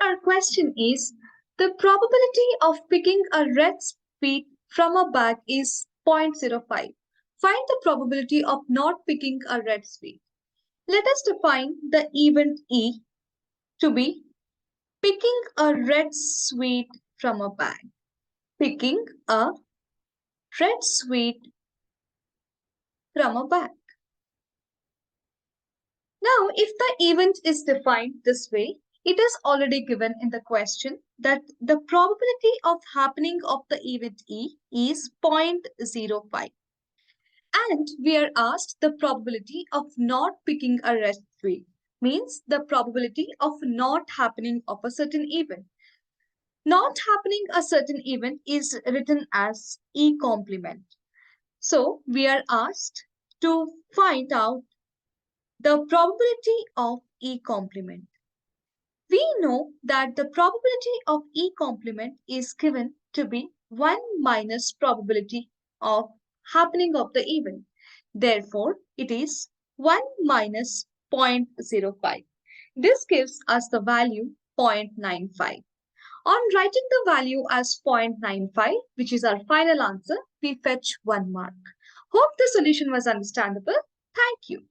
our question is, the probability of picking a red sweet from a bag is 0.05. Find the probability of not picking a red sweet. Let us define the event E to be picking a red sweet from a bag. Picking a red sweet from a bag. Now, if the event is defined this way, it is already given in the question that the probability of happening of the event E is 0.05. And we are asked the probability of not picking a red sweet, means the probability of not happening of a certain event. Not happening a certain event is written as E complement. So we are asked to find out the probability of E complement. We know that the probability of E complement is given to be 1 minus probability of happening of the event. Therefore, it is 1 minus 0.05. This gives us the value 0.95. On writing the value as 0.95, which is our final answer, we fetch 1 mark. Hope the solution was understandable. Thank you.